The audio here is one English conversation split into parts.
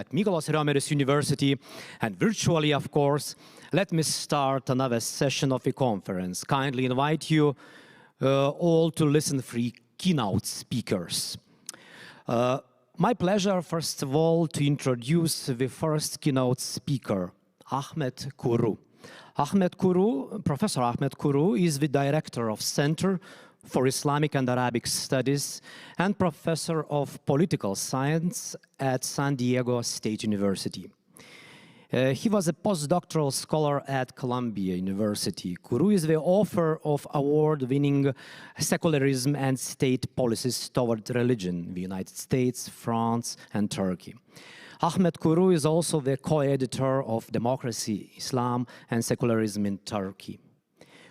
at Mykolos Riomeris University, and virtually, of course, let me start another session of the conference. Kindly invite you all to listen for keynote speakers. My pleasure, first of all, to introduce the first keynote speaker, Ahmet Kuru. Professor Ahmet Kuru is the director of Center for Islamic and Arabic Studies and professor of political science at San Diego State University. He was a postdoctoral scholar at Columbia University. Kuru is the author of award-winning Secularism and State Policies Toward Religion in the United States, France, and Turkey. Ahmet Kuru is also the co-editor of Democracy, Islam, and Secularism in Turkey.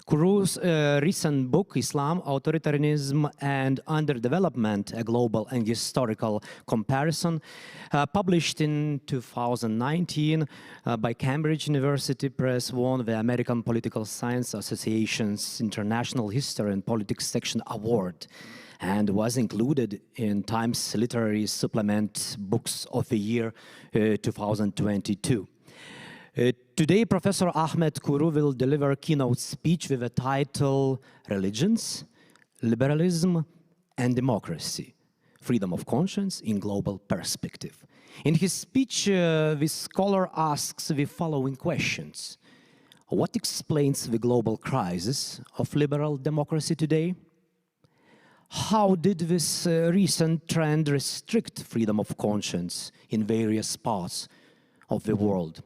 Kuru's recent book, Islam, Authoritarianism and Underdevelopment, a Global and Historical Comparison, published in 2019 by Cambridge University Press, won the American Political Science Association's International History and Politics Section Award and was included in Times Literary Supplement Books of the Year 2022. Today, Professor Ahmet Kuru will deliver a keynote speech with the title Religions, Liberalism, and Democracy, Freedom of Conscience in Global Perspective. In his speech, the scholar asks the following questions. What explains the global crisis of liberal democracy today? How did this recent trend restrict freedom of conscience in various parts of the world?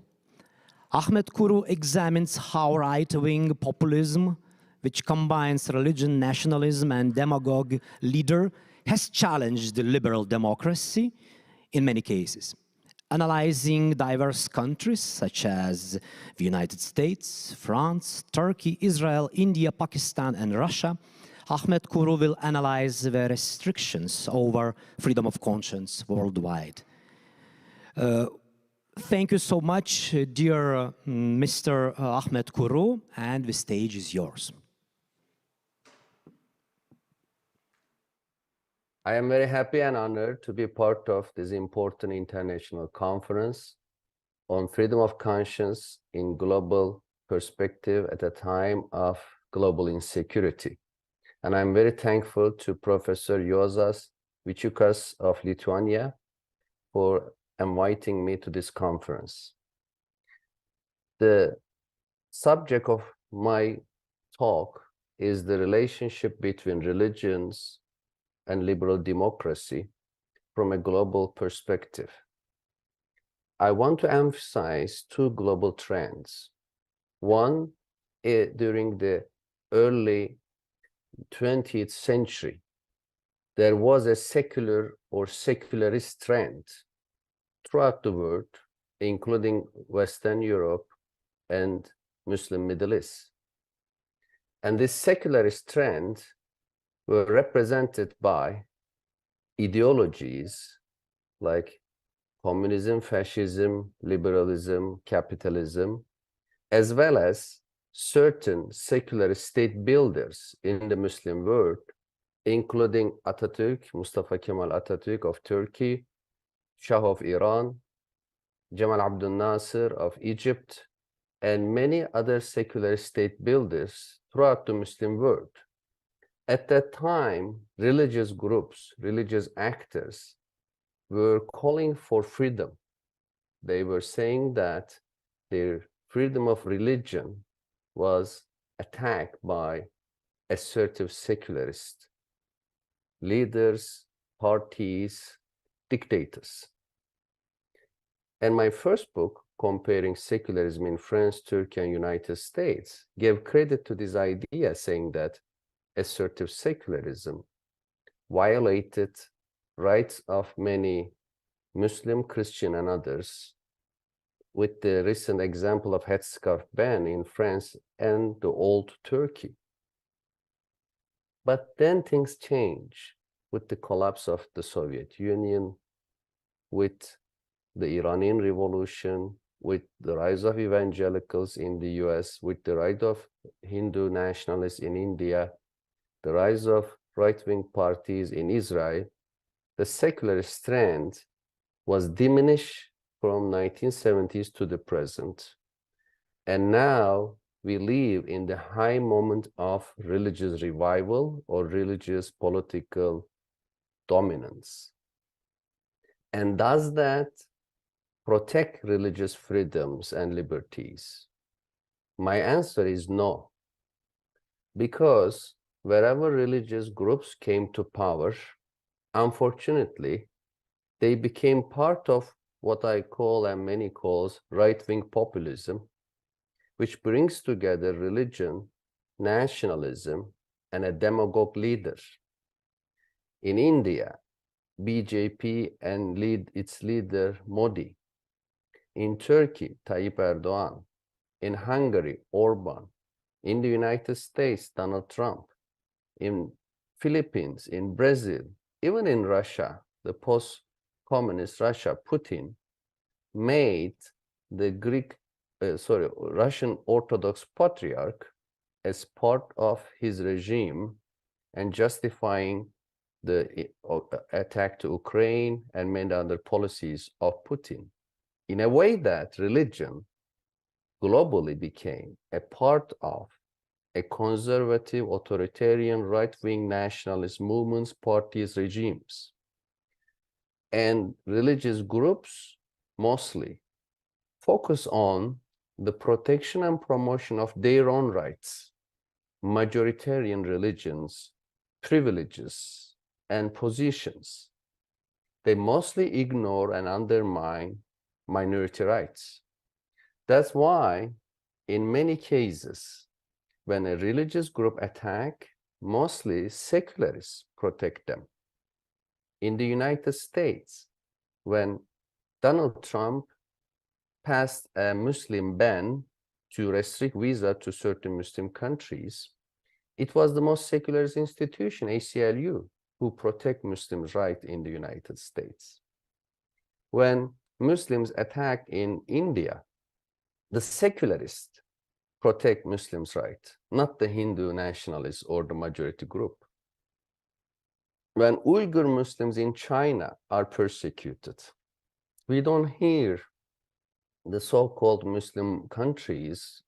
Ahmet Kuru examines how right-wing populism, which combines religion, nationalism, and demagogue leader, has challenged the liberal democracy in many cases. Analyzing diverse countries such as the United States, France, Turkey, Israel, India, Pakistan, and Russia, Ahmet Kuru will analyze the restrictions over freedom of conscience worldwide. Thank you so much, dear Mr. Ahmet Kuru, and the stage is yours. I am very happy and honored to be part of this important international conference on freedom of conscience in global perspective at a time of global insecurity. And I'm very thankful to Professor Juozas Vyčiukas of Lithuania for inviting me to this conference. The subject of my talk is the relationship between religions and liberal democracy from a global perspective. I want to emphasize two global trends. One, during the early 20th century, there was a secular or secularist trend throughout the world, including Western Europe and Muslim Middle East. And this secularist trend were represented by ideologies like communism, fascism, liberalism, capitalism, as well as certain secular state builders in the Muslim world, including Atatürk, Mustafa Kemal Atatürk of Turkey, Shah of Iran, Jamal Abdel Nasser of Egypt, and many other secular state builders throughout the Muslim world. At that time, religious groups, religious actors were calling for freedom. They were saying that their freedom of religion was attacked by assertive secularist leaders, parties, dictators. And my first book, comparing secularism in France, Turkey, and United States, gave credit to this idea, saying that assertive secularism violated rights of many Muslim, Christian, and others, with the recent example of headscarf ban in France and the old Turkey. But then things change with the collapse of the Soviet Union, with the Iranian Revolution, with the rise of evangelicals in the US, with the rise of Hindu nationalists in India, the rise of right-wing parties in Israel, the secularist trend was diminished from 1970s to the present. And now we live in the high moment of religious revival or religious political dominance. And does that protect religious freedoms and liberties? My answer is no. Because wherever religious groups came to power, unfortunately, they became part of what I call and many calls right-wing populism, which brings together religion, nationalism, and a demagogue leader. In India, BJP and its leader Modi. In Turkey, Tayyip Erdogan. In Hungary, Orban. In the United States, Donald Trump. In Philippines, in Brazil, even in Russia, the post-communist Russia, Putin made the Russian Orthodox Patriarch as part of his regime and justifying the attack to Ukraine and many other policies of Putin, in a way that religion globally became a part of a conservative, authoritarian, right-wing nationalist movements, parties, regimes. And religious groups mostly focus on the protection and promotion of their own rights, majoritarian religions, privileges, and positions. They mostly ignore and undermine minority rights. That's why, in many cases, when a religious group attack, mostly secularists protect them. In the United States, when Donald Trump passed a Muslim ban to restrict visa to certain Muslim countries, it was the most secular institution, ACLU, who protect Muslims' rights in the United States. When Muslims attack in India, the secularists protect Muslims' rights, not the Hindu nationalists or the majority group. When Uyghur Muslims in China are persecuted, we don't hear the so-called Muslim countries,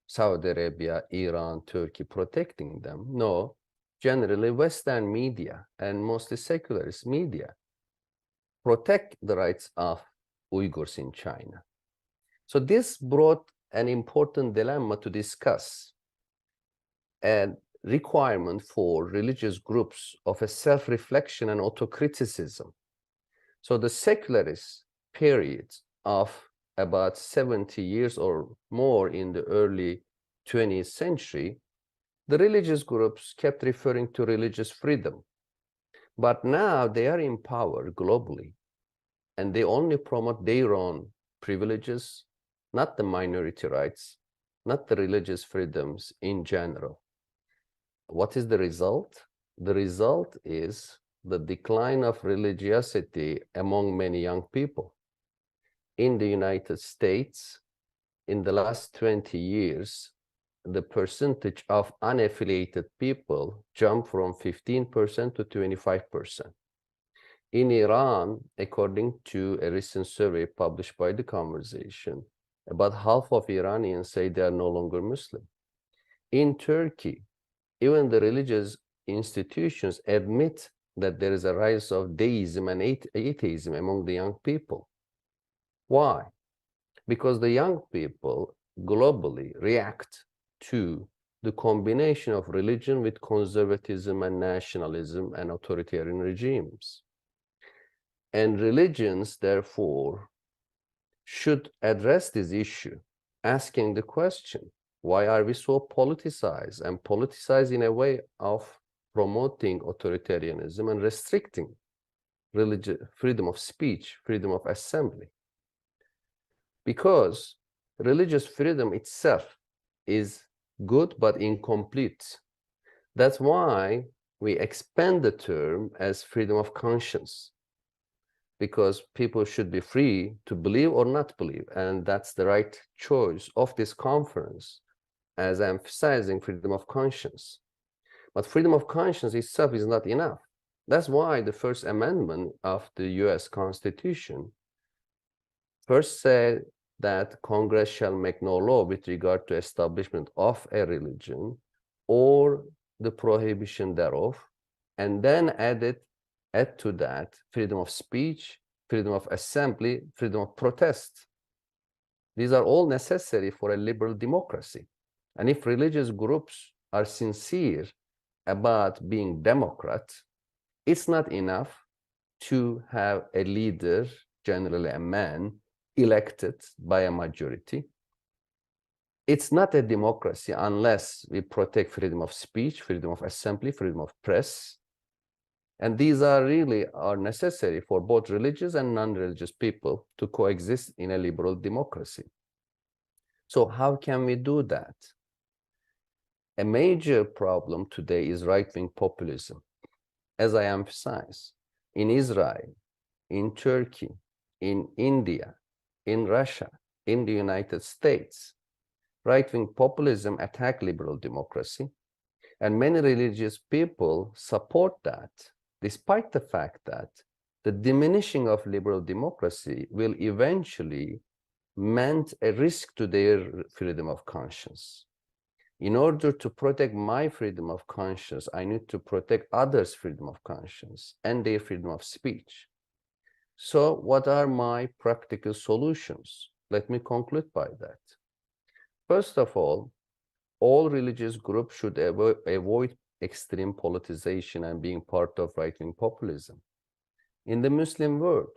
Saudi Arabia, Iran, Turkey, protecting them. No, generally Western media and mostly secularist media protect the rights of Uyghurs in China. So this brought an important dilemma to discuss, and requirement for religious groups of a self-reflection and autocriticism. So the secularist period of about 70 years or more in the early 20th century, the religious groups kept referring to religious freedom. But now they are in power globally, and they only promote their own privileges, not the minority rights, not the religious freedoms in general. What is the result? The result is the decline of religiosity among many young people. In the United States, in the last 20 years, the percentage of unaffiliated people jumped from 15% to 25%. In Iran, according to a recent survey published by The Conversation, about half of Iranians say they are no longer Muslim. In Turkey, even the religious institutions admit that there is a rise of deism and atheism among the young people. Why? Because the young people globally react to the combination of religion with conservatism and nationalism and authoritarian regimes. And religions, therefore, should address this issue, asking the question, why are we so politicized, and politicized in a way of promoting authoritarianism and restricting religious freedom of speech, freedom of assembly? Because religious freedom itself is good but incomplete. That's why we expand the term as freedom of conscience, because people should be free to believe or not believe, and that's the right choice of this conference, as emphasizing freedom of conscience. But freedom of conscience itself is not enough. That's why the First Amendment of the US Constitution First say that Congress shall make no law with regard to establishment of a religion or the prohibition thereof, and then add to that freedom of speech, freedom of assembly, freedom of protest. These are all necessary for a liberal democracy. And if religious groups are sincere about being Democrat, it's not enough to have a leader, generally a man, elected by a majority. It's not a democracy unless we protect freedom of speech, freedom of assembly, freedom of press. And these are necessary for both religious and non-religious people to coexist in a liberal democracy. So how can we do that? A major problem today is right-wing populism. As I emphasize, in Israel, in Turkey, in India, in Russia, in the United States, right-wing populism attack liberal democracy, and many religious people support that, despite the fact that the diminishing of liberal democracy will eventually meant a risk to their freedom of conscience. In order to protect my freedom of conscience, I need to protect others' freedom of conscience and their freedom of speech. So what are my practical solutions? Let me conclude by that. First of all religious groups should avoid extreme politicization and being part of right-wing populism. In the Muslim world,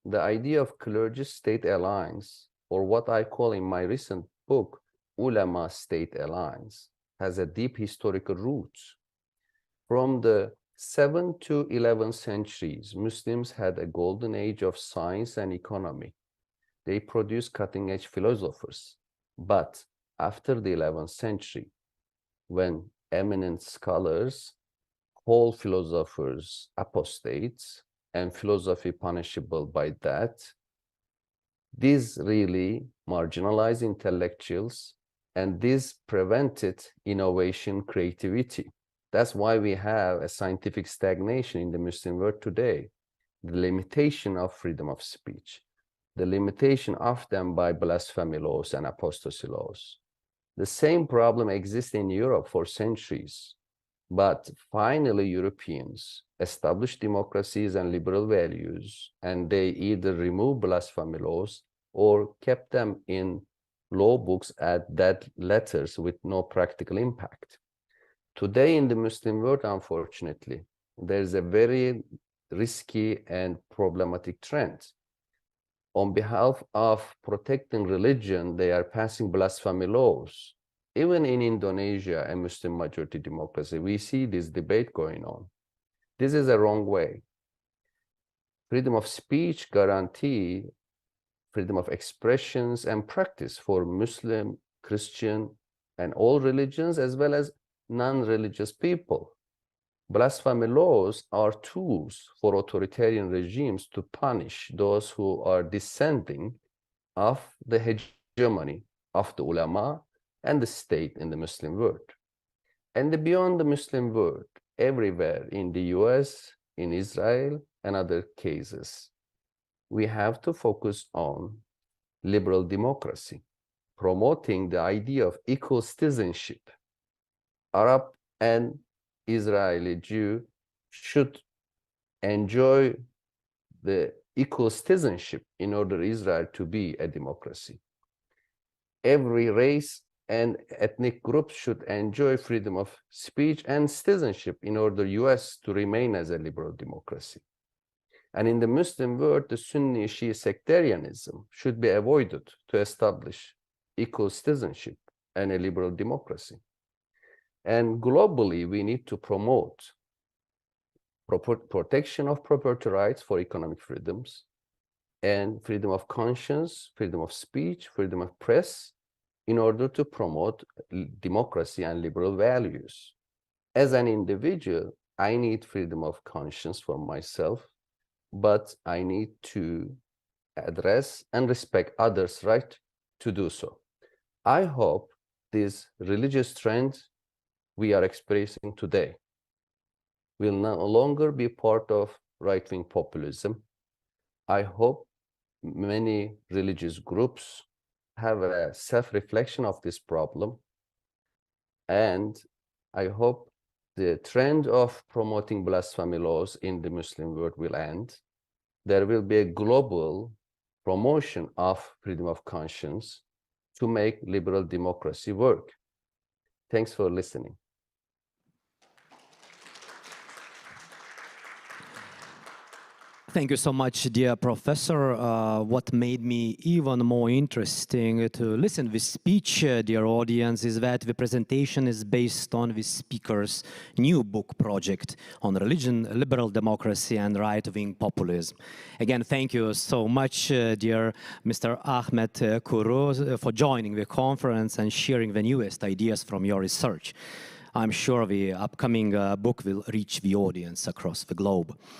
the idea of clergy-state alliance, or what I call in my recent book, ulama-state alliance, has a deep historical roots. From the 7th to 11th centuries, Muslims had a golden age of science and economy. They produced cutting-edge philosophers. But after the 11th century, when eminent scholars call philosophers apostates and philosophy punishable by that, these really marginalized intellectuals, and this prevented innovation, creativity. That's why we have a scientific stagnation in the Muslim world today. The limitation of freedom of speech, the limitation of them by blasphemy laws and apostasy laws. The same problem exists in Europe for centuries. But finally, Europeans established democracies and liberal values, and they either removed blasphemy laws or kept them in law books as dead letters with no practical impact. Today in the Muslim world, unfortunately, there's a very risky and problematic trend. On behalf of protecting religion, they are passing blasphemy laws. Even in Indonesia, a Muslim majority democracy, we see this debate going on. This is a wrong way. Freedom of speech guarantee freedom of expressions and practice for Muslim, Christian, and all religions, as well as non-religious people. Blasphemy laws are tools for authoritarian regimes to punish those who are dissenting of the hegemony of the ulama and the state in the Muslim world. And beyond the Muslim world, everywhere in the US, in Israel, and other cases, we have to focus on liberal democracy, promoting the idea of equal citizenship. Arab and Israeli Jew should enjoy the equal citizenship in order Israel to be a democracy. Every race and ethnic group should enjoy freedom of speech and citizenship in order US to remain as a liberal democracy. And in the Muslim world, the Sunni Shia sectarianism should be avoided to establish equal citizenship and a liberal democracy. And globally, we need to promote protection of property rights for economic freedoms and freedom of conscience, freedom of speech, freedom of press, in order to promote democracy and liberal values. As an individual, I need freedom of conscience for myself, but I need to address and respect others' right to do so. I hope this religious trend we are experiencing today will no longer be part of right-wing populism. I hope many religious groups have a self-reflection of this problem. And I hope the trend of promoting blasphemy laws in the Muslim world will end. There will be a global promotion of freedom of conscience to make liberal democracy work. Thanks for listening. Thank you so much, dear professor. What made me even more interesting to listen to this speech, dear audience, is that the presentation is based on the speaker's new book project on religion, liberal democracy, and right-wing populism. Again, thank you so much, dear Mr. Ahmet Kuru, for joining the conference and sharing the newest ideas from your research. I'm sure the upcoming book will reach the audience across the globe.